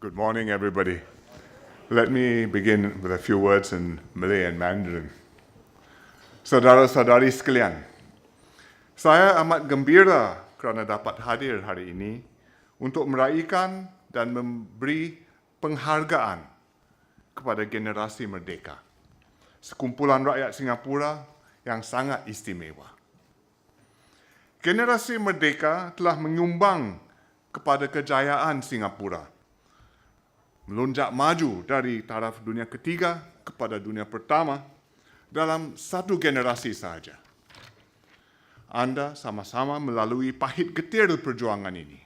Good morning, everybody. Let me begin with a few words in Malay and Mandarin. Saudara-saudari sekalian, saya amat gembira kerana dapat hadir hari ini untuk meraihkan dan memberi penghargaan kepada generasi Merdeka, sekumpulan rakyat Singapura yang sangat istimewa. Generasi Merdeka telah menyumbang kepada kejayaan Singapura, melonjak maju dari taraf dunia ketiga kepada dunia pertama dalam satu generasi sahaja. Anda sama-sama melalui pahit getir perjuangan ini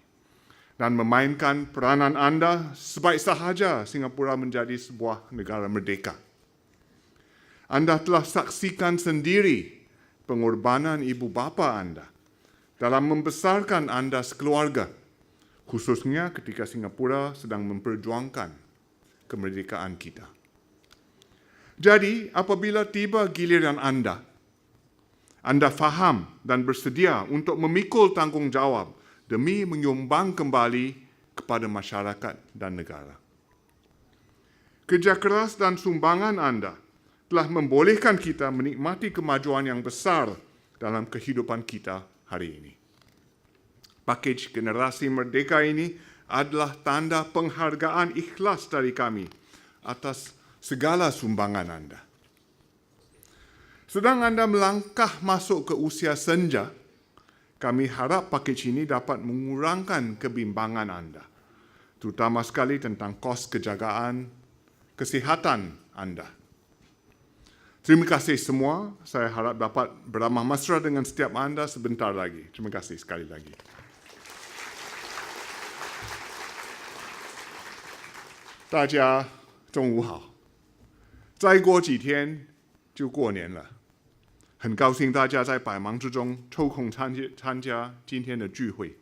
dan memainkan peranan Anda sebaik sahaja Singapura menjadi sebuah negara merdeka. Anda telah saksikan sendiri pengorbanan ibu bapa Anda dalam membesarkan Anda sekeluarga, khususnya ketika Singapura sedang memperjuangkan kemerdekaan kita. Jadi, apabila tiba giliran Anda faham dan bersedia untuk memikul tanggungjawab demi menyumbang kembali kepada masyarakat dan negara. Kerja keras dan sumbangan Anda telah membolehkan kita menikmati kemajuan yang besar dalam kehidupan kita hari ini. Pakej generasi merdeka ini adalah tanda penghargaan ikhlas dari kami atas segala sumbangan Anda. Sedang Anda melangkah masuk ke usia senja, kami harap pakej ini dapat mengurangkan kebimbangan Anda, terutama sekali tentang kos kejagaan kesihatan Anda. Terima kasih semua. Saya harap dapat beramah mesra dengan setiap Anda sebentar lagi. Terima kasih sekali lagi. 大家中午好，再过几天就过年了，很高兴大家在百忙之中抽空参加今天的聚会。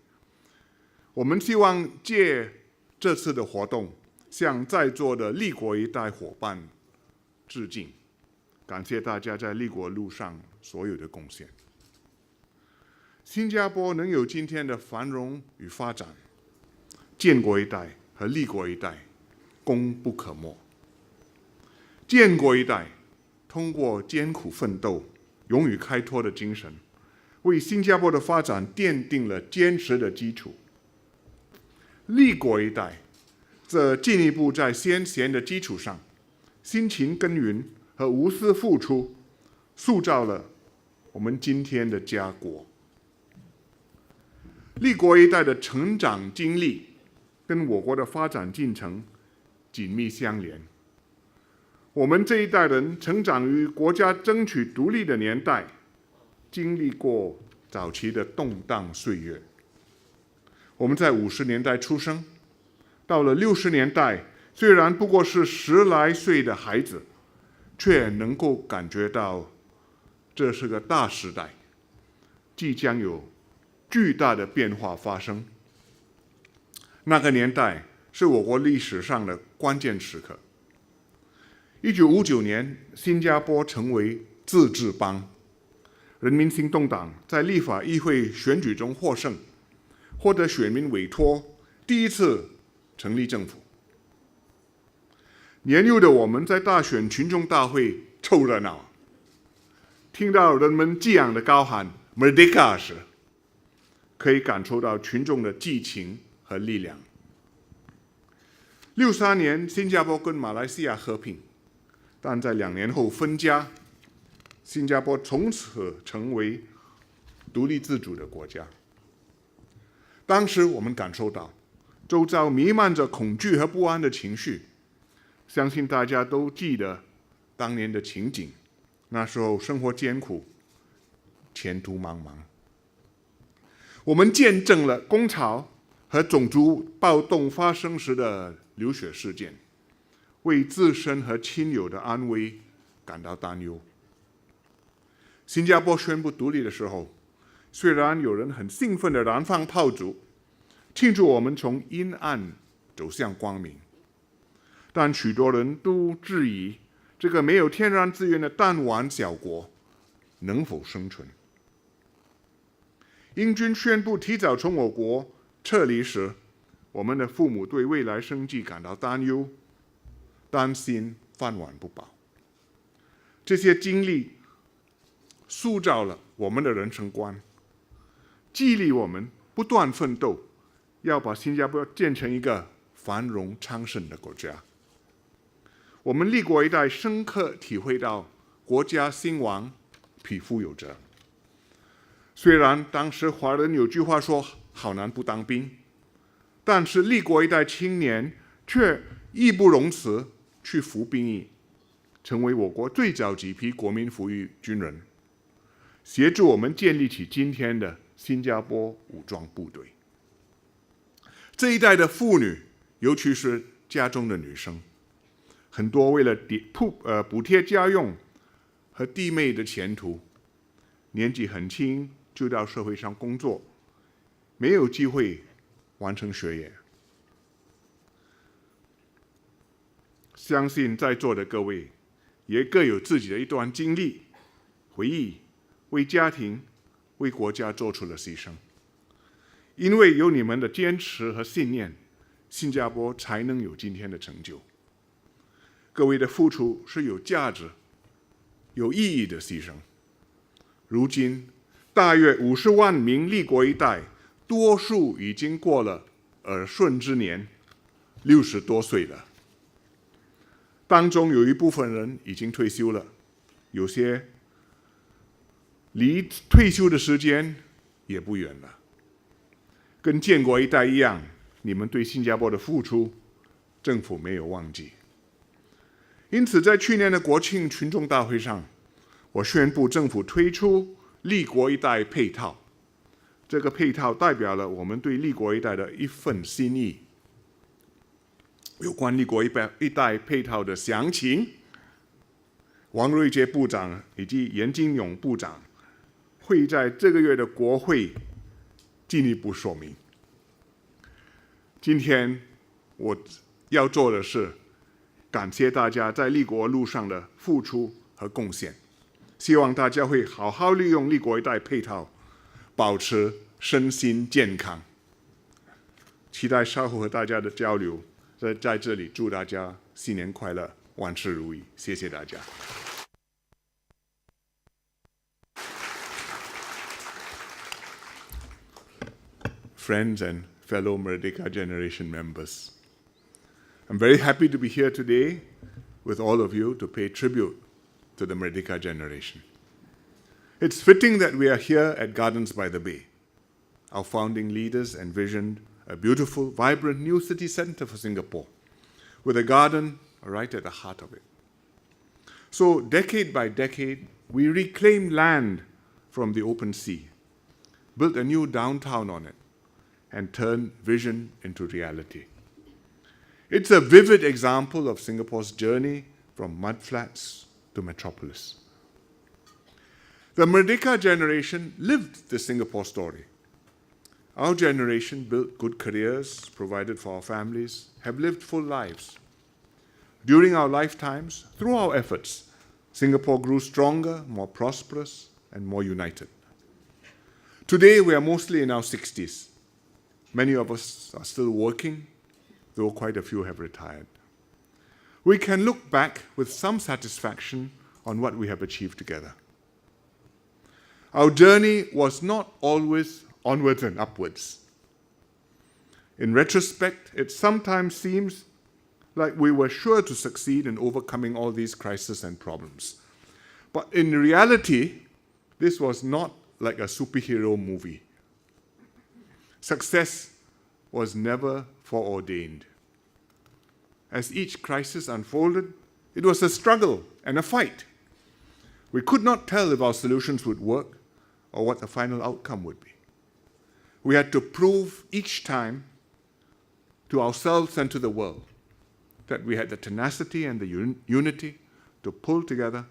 我们希望借这次的活动，向在座的立国一代伙伴致敬，感谢大家在立国路上所有的贡献。新加坡能有今天的繁荣与发展，建国一代和立国一代功不可没。建国一代通过艰苦奋斗、勇于开拓的精神，为新加坡的发展奠定了坚实的基础。立国一代则进一步在先贤的基础上，辛勤耕耘和无私付出，塑造了我们今天的家国。立国一代的成长经历跟我国的发展进程紧密相连。我们这一代人成长于国家争取独立的年代，经历过早期的动荡岁月。我们在50年代出生，到了60年代，虽然不过是10来岁的孩子，却能够感觉到这是个大时代，即将有巨大的变化发生。那个年代是我国历史上的关键时刻。1959年，新加坡成为自治邦，人民行动党在立法议会选举中获胜，获得选民委托，第一次成立政府。年幼的我们在大选群众大会凑热闹，听到人们激昂的高喊 Merdeka 时，可以感受到群众的激情和力量。63年，新加坡跟马来西亚合并，但在2年后分家，新加坡从此成为独立自主的国家。当时我们感受到周遭弥漫着恐惧和不安的情绪，相信大家都记得当年的情景，那时候生活艰苦，前途茫茫。我们见证了工潮和种族暴动发生时的流血事件，为自身和亲友的安危感到担忧。新加坡宣布独立的时候，虽然有人很兴奋地燃放炮竹，庆祝我们从阴暗走向光明，但许多人都质疑这个没有天然资源的弹丸小国能否生存。英军宣布提早从我国撤离时，我们的父母对未来生计感到担忧，担心饭碗不保。这些经历塑造了我们的人生观，激励我们不断奋斗，要把新加坡建成一个繁荣昌盛的国家。我们立国一代深刻体会到国家兴亡，匹夫有责。虽然当时华人有句话说好男不当兵，但是立国一代青年却义不容辞去服兵役，成为我国最早几批国民服役军人，协助我们建立起今天的新加坡武装部队。这一代的妇女，尤其是家中的女生，很多为了补贴家用和弟妹的前途，年纪很轻就到社会上工作，没有机会完成学业。相信在座的各位也各有自己的一段经历、回忆，为家庭、为国家做出了牺牲。因为有你们的坚持和信念，新加坡才能有今天的成就。各位的付出是有价值、有意义的牺牲。如今，大约50万名立国一代，多数已经过了耳顺之年，60多岁了。当中有一部分人已经退休了，有些离退休的时间也不远了。跟建国一代一样，你们对新加坡的付出，政府没有忘记。因此，在去年的国庆群众大会上，我宣布政府推出立国一代配套。这个配套代表了我们对立国一代的一份心意。有关立国一代配套的详情，王瑞杰部长以及严金勇部长会在这个月的国会进一步说明。今天我要做的是感谢大家在立国路上的付出和贡献，希望大家会好好利用立国一代配套，保持身心健康。期待稍后和大家的交流，在这里祝大家新年快乐，万事如意，谢谢大家。Friends and fellow Merdeka generation members, I'm very happy to be here today with all of you to pay tribute to the Merdeka generation. It's fitting that we are here at Gardens by the Bay. Our founding leaders envisioned a beautiful, vibrant new city center for Singapore, with a garden right at the heart of it. So, decade by decade, we reclaimed land from the open sea, built a new downtown on it, and turned vision into reality. It's a vivid example of Singapore's journey from mudflats to metropolis. The Merdeka generation lived the Singapore story. Our generation built good careers, provided for our families, have lived full lives. During our lifetimes, through our efforts, Singapore grew stronger, more prosperous, and more united. Today, we are mostly in our 60s. Many of us are still working, though quite a few have retired. We can look back with some satisfaction on what we have achieved together. Our journey was not always onwards and upwards. In retrospect, it sometimes seems like we were sure to succeed in overcoming all these crises and problems. But in reality, this was not like a superhero movie. Success was never foreordained. As each crisis unfolded, it was a struggle and a fight. We could not tell if our solutions would work or what the final outcome would be. We had to prove each time to ourselves and to the world that we had the tenacity and the unity to pull together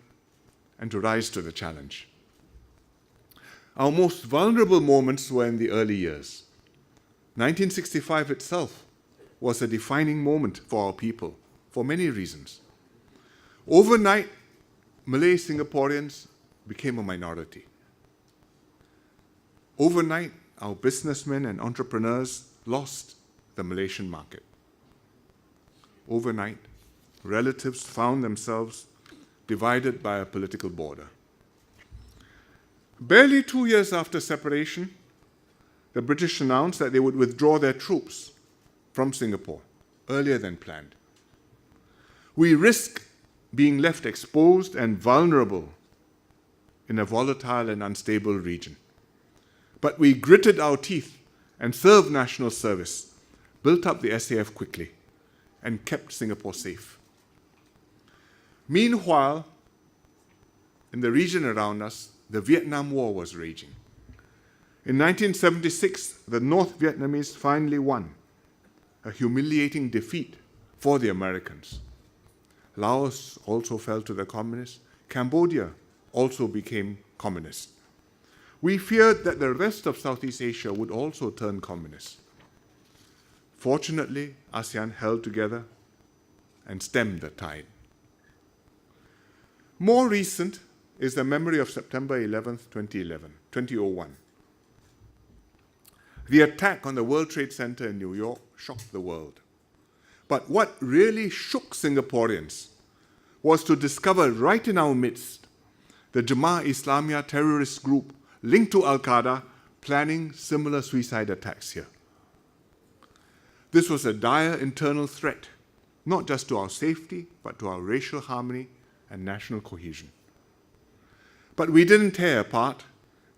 and to rise to the challenge. Our most vulnerable moments were in the early years. 1965 itself was a defining moment for our people for many reasons. Overnight, Malay Singaporeans became a minority. Overnight, our businessmen and entrepreneurs lost the Malaysian market. Overnight, relatives found themselves divided by a political border. Barely 2 years after separation, the British announced that they would withdraw their troops from Singapore earlier than planned. We risk being left exposed and vulnerable in a volatile and unstable region. But we gritted our teeth and served national service, built up the SAF quickly, and kept Singapore safe. Meanwhile, in the region around us, the Vietnam War was raging. In 1976, the North Vietnamese finally won, a humiliating defeat for the Americans. Laos also fell to the communists. Cambodia also became communist. We feared that the rest of Southeast Asia would also turn communist. Fortunately, ASEAN held together and stemmed the tide. More recent is the memory of September 11th, 2001. The attack on the World Trade Center in New York shocked the world. But what really shook Singaporeans was to discover right in our midst the Jemaah Islamiyah terrorist group linked to Al-Qaeda planning similar suicide attacks here. This was a dire internal threat, not just to our safety, but to our racial harmony and national cohesion. But we didn't tear apart.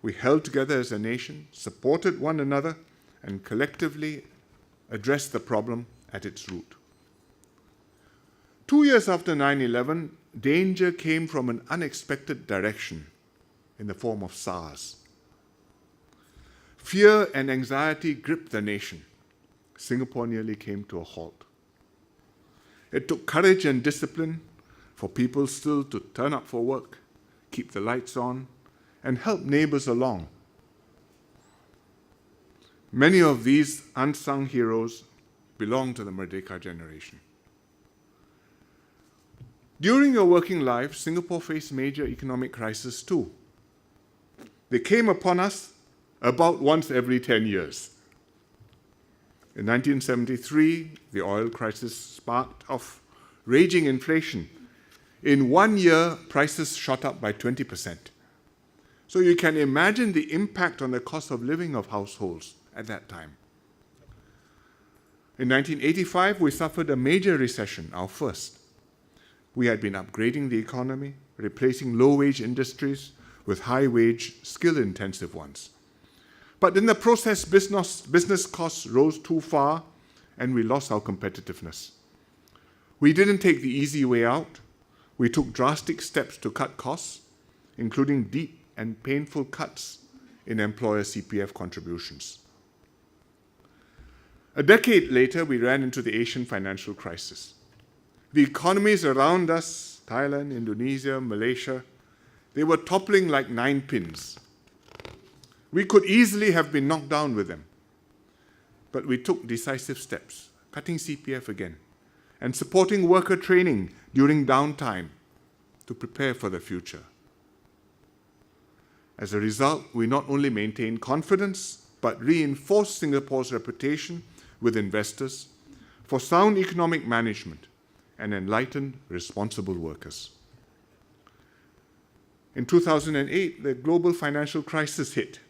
We held together as a nation, supported one another, and collectively addressed the problem at its root. 2 years after 9/11, danger came from an unexpected direction in the form of SARS. Fear and anxiety gripped the nation. Singapore nearly came to a halt. It took courage and discipline for people still to turn up for work, keep the lights on, and help neighbors along. Many of these unsung heroes belong to the Merdeka generation. During your working life, Singapore faced major economic crises too. They came upon us about once every 10 years. In 1973, the oil crisis sparked off raging inflation. In 1 year, prices shot up by 20%. So you can imagine the impact on the cost of living of households at that time. In 1985, we suffered a major recession, our first. We had been upgrading the economy, replacing low-wage industries with high-wage, skill-intensive ones. But in the process, business costs rose too far, and we lost our competitiveness. We didn't take the easy way out. We took drastic steps to cut costs, including deep and painful cuts in employer CPF contributions. A decade later, we ran into the Asian financial crisis. The economies around us, Thailand, Indonesia, Malaysia, they were toppling like 9 pins. We could easily have been knocked down with them. But we took decisive steps, cutting CPF again, and supporting worker training during downtime to prepare for the future. As a result, we not only maintained confidence, but reinforced Singapore's reputation with investors for sound economic management and enlightened, responsible workers. In 2008, the global financial crisis hit.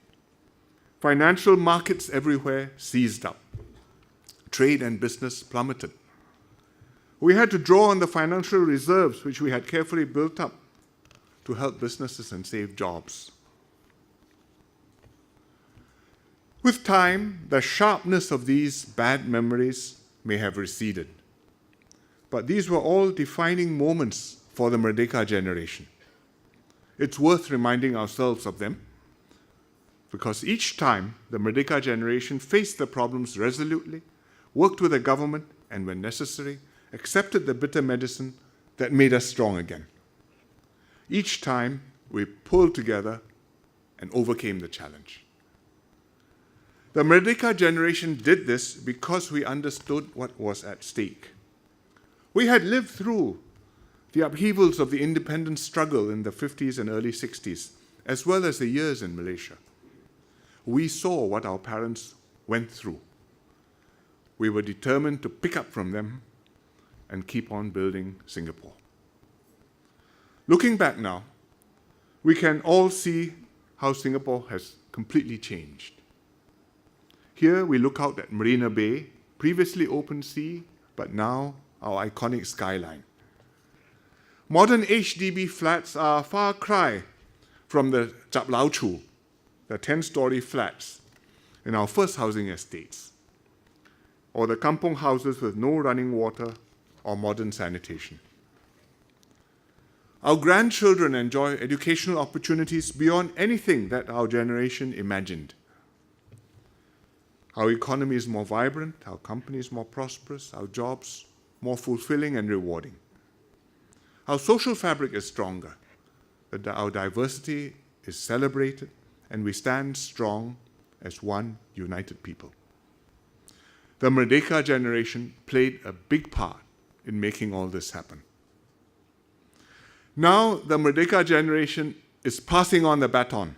Financial markets everywhere seized up. Trade and business plummeted. We had to draw on the financial reserves which we had carefully built up to help businesses and save jobs. With time, the sharpness of these bad memories may have receded. But these were all defining moments for the Merdeka generation. It's worth reminding ourselves of them, because each time the Merdeka generation faced the problems resolutely, worked with the government, and when necessary, accepted the bitter medicine that made us strong again. Each time we pulled together and overcame the challenge. The Merdeka generation did this because we understood what was at stake. We had lived through the upheavals of the independence struggle in the 50s and early 60s, as well as the years in Malaysia. We saw what our parents went through. we were determined to pick up from them and keep on building Singapore. Looking back now, we can all see how Singapore has completely changed. Here we look out at Marina Bay, previously open sea, but now our iconic skyline. Modern HDB flats are a far cry from the Chap Lau Chu, the 10-story flats in our first housing estates, or the kampong houses with no running water or modern sanitation. Our grandchildren enjoy educational opportunities beyond anything that our generation imagined. Our economy is more vibrant, our companies more prosperous, our jobs more fulfilling and rewarding. Our social fabric is stronger, our diversity is celebrated, and we stand strong as one united people. The Merdeka generation played a big part in making all this happen. Now the Merdeka generation is passing on the baton,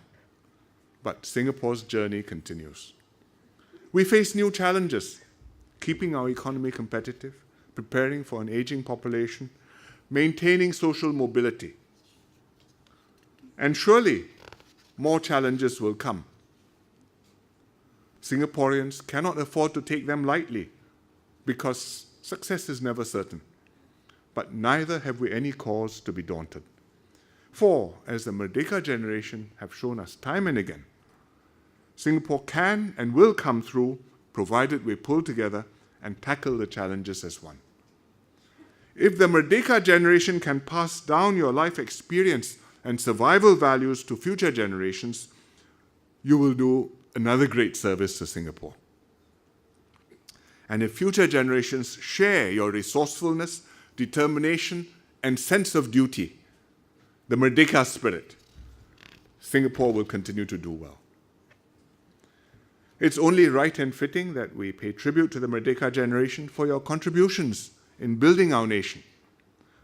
but Singapore's journey continues. We face new challenges, keeping our economy competitive, preparing for an aging population, maintaining social mobility. And surely, more challenges will come. Singaporeans cannot afford to take them lightly because success is never certain. But neither have we any cause to be daunted. For, as the Merdeka generation have shown us time and again, Singapore can and will come through, provided we pull together and tackle the challenges as one. If the Merdeka generation can pass down your life experience and survival values to future generations, you will do another great service to Singapore. And if future generations share your resourcefulness, determination, and sense of duty, the Merdeka spirit, Singapore will continue to do well. It's only right and fitting that we pay tribute to the Merdeka generation for your contributions in building our nation.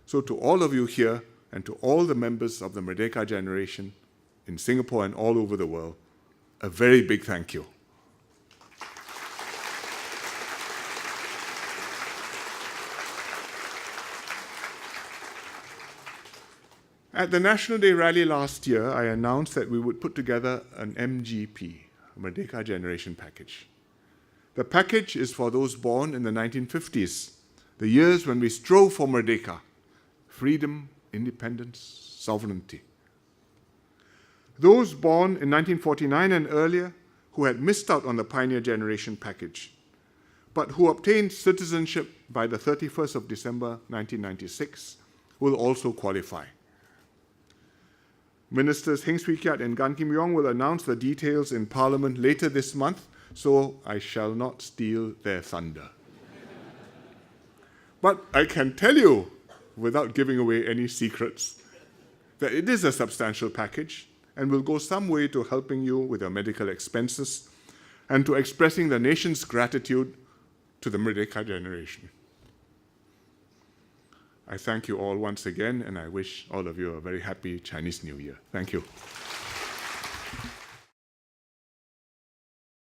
So to all of you here and to all the members of the Merdeka generation in Singapore and all over the world, a very big thank you. At the National Day rally last year, I announced that we would put together an MGP, a Merdeka Generation Package. The package is for those born in the 1950s, the years when we strove for Merdeka, freedom, independence, sovereignty. Those born in 1949 and earlier who had missed out on the Pioneer Generation Package, but who obtained citizenship by the 31st of December 1996 will also qualify. Ministers Heng Swee Keat and Gan Kim Yong will announce the details in Parliament later this month, so I shall not steal their thunder. But I can tell you, without giving away any secrets, that it is a substantial package and will go some way to helping you with your medical expenses and to expressing the nation's gratitude to the Merdeka generation. I thank you all once again, and I wish all of you a very happy Chinese New Year. Thank you.